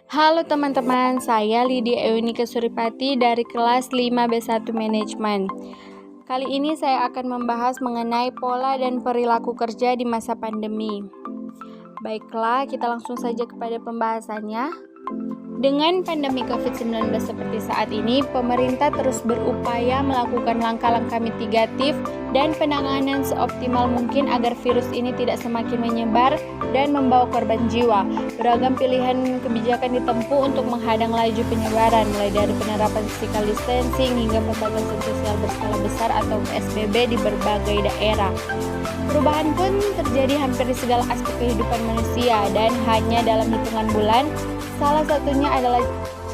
Halo teman-teman, saya Lydia Eunika Suripati dari kelas 5B1 Manajemen. Kali ini saya akan membahas mengenai pola dan perilaku kerja di masa pandemi. Baiklah, kita langsung saja kepada pembahasannya. Dengan pandemi COVID-19 seperti saat ini, pemerintah terus berupaya melakukan langkah-langkah mitigatif dan penanganan seoptimal mungkin agar virus ini tidak semakin menyebar dan membawa korban jiwa. Beragam pilihan kebijakan ditempuh untuk menghadang laju penyebaran, mulai dari penerapan physical distancing hingga pembatasan sosial berskala besar atau PSBB di berbagai daerah. Perubahan pun terjadi hampir di segala aspek kehidupan manusia dan hanya dalam hitungan bulan. Salah satunya adalah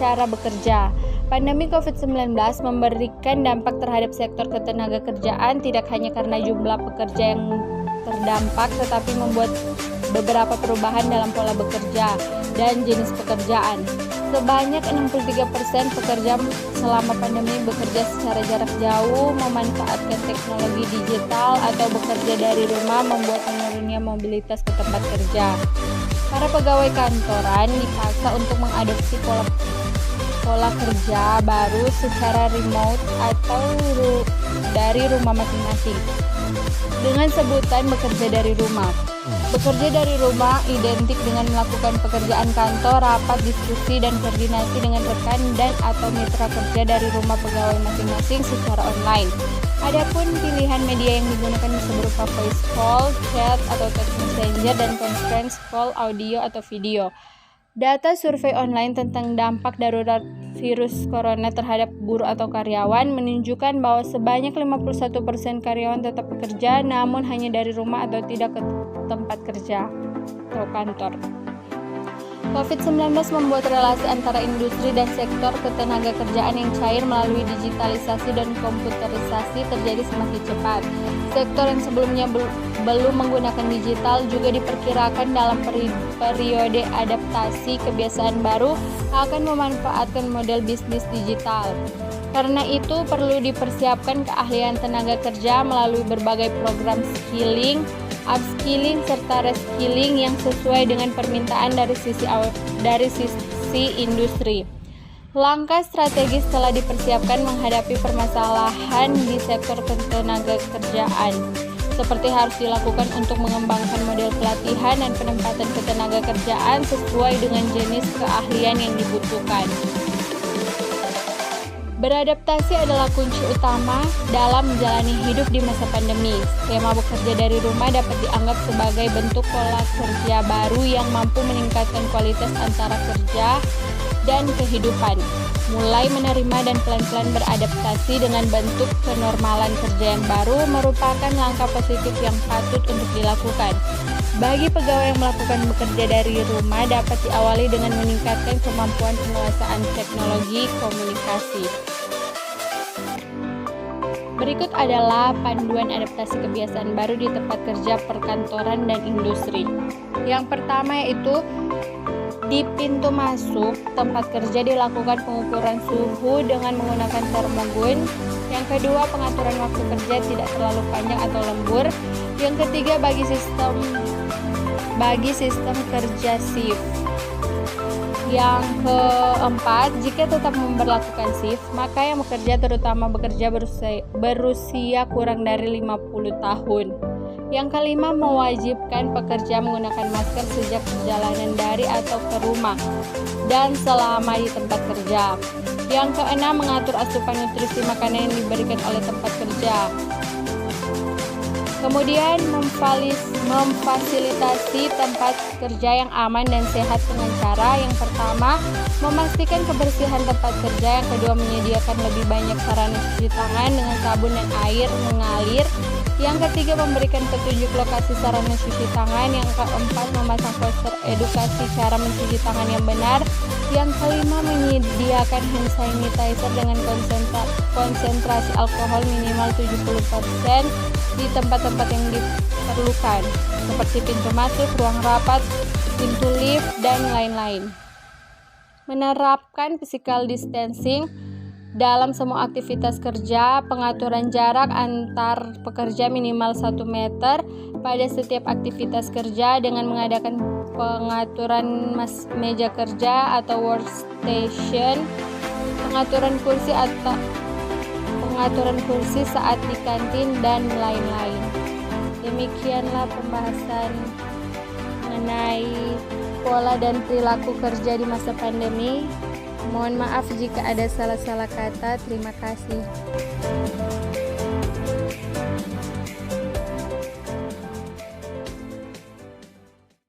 cara bekerja. Pandemi COVID-19 memberikan dampak terhadap sektor ketenagakerjaan tidak hanya karena jumlah pekerja yang terdampak, tetapi membuat beberapa perubahan dalam pola bekerja dan jenis pekerjaan. Sebanyak 63% pekerja selama pandemi bekerja secara jarak jauh, memanfaatkan teknologi digital atau bekerja dari rumah, membuat menurunnya mobilitas ke tempat kerja. Para pegawai kantoran dipaksa untuk mengadopsi pola kerja baru secara remote atau dari rumah masing-masing dengan sebutan bekerja dari rumah. Bekerja dari rumah identik dengan melakukan pekerjaan kantor, rapat, diskusi, dan koordinasi dengan rekan dan atau mitra kerja dari rumah pegawai masing-masing secara online. Adapun pilihan media yang digunakan bisa berupa voice call, chat atau text messenger, dan conference call audio atau video. Data survei online tentang dampak darurat virus corona terhadap buruh atau karyawan menunjukkan bahwa sebanyak 51% karyawan tetap bekerja namun hanya dari rumah atau tidak ke tempat kerja atau kantor. COVID-19 membuat relasi antara industri dan sektor ketenagakerjaan yang cair melalui digitalisasi dan komputerisasi terjadi semakin cepat. Sektor yang sebelumnya belum menggunakan digital juga diperkirakan dalam periode adaptasi kebiasaan baru akan memanfaatkan model bisnis digital. Karena itu perlu dipersiapkan keahlian tenaga kerja melalui berbagai program skilling, upskilling, serta reskilling yang sesuai dengan permintaan dari sisi industri. Langkah strategis telah dipersiapkan menghadapi permasalahan di sektor ketenagakerjaan. Seperti harus dilakukan untuk mengembangkan model pelatihan dan penempatan ketenagakerjaan sesuai dengan jenis keahlian yang dibutuhkan. Beradaptasi adalah kunci utama dalam menjalani hidup di masa pandemi. Skema bekerja dari rumah dapat dianggap sebagai bentuk pola kerja baru yang mampu meningkatkan kualitas antara kerja dan kehidupan. Mulai menerima dan pelan-pelan beradaptasi dengan bentuk kenormalan kerja yang baru merupakan langkah positif yang patut untuk dilakukan. Bagi pegawai yang melakukan bekerja dari rumah dapat diawali dengan meningkatkan kemampuan penguasaan teknologi komunikasi. Berikut adalah panduan adaptasi kebiasaan baru di tempat kerja perkantoran dan industri. Yang pertama yaitu di pintu masuk tempat kerja dilakukan pengukuran suhu dengan menggunakan termogun. Yang kedua, pengaturan waktu kerja tidak terlalu panjang atau lembur. Yang ketiga, bagi sistem kerja shift. Yang keempat, jika tetap memberlakukan shift, maka yang bekerja terutama bekerja berusia kurang dari 50 tahun. Yang kelima, mewajibkan pekerja menggunakan masker sejak perjalanan dari atau ke rumah dan selama di tempat kerja. Yang keenam, mengatur asupan nutrisi makanan yang diberikan oleh tempat kerja. Kemudian memfasilitasi tempat kerja yang aman dan sehat dengan cara yang pertama, memastikan kebersihan tempat kerja. Yang kedua, menyediakan lebih banyak sarana cuci tangan dengan sabun dan air mengalir. Yang ketiga, memberikan petunjuk lokasi sarana cuci tangan. Yang keempat, memasang poster edukasi cara mencuci tangan yang benar. Yang kelima, menyediakan hand sanitizer dengan konsentrasi alkohol minimal 70% di tempat-tempat yang diperlukan, seperti pintu masuk, ruang rapat, pintu lift, dan lain-lain. Menerapkan physical distancing dalam semua aktivitas kerja, pengaturan jarak antar pekerja minimal 1 meter pada setiap aktivitas kerja dengan mengadakan pengaturan meja kerja atau workstation, pengaturan kursi saat di kantin, dan lain-lain. Demikianlah pembahasan mengenai pola dan perilaku kerja di masa pandemi. Mohon maaf jika ada salah-salah kata. Terima kasih.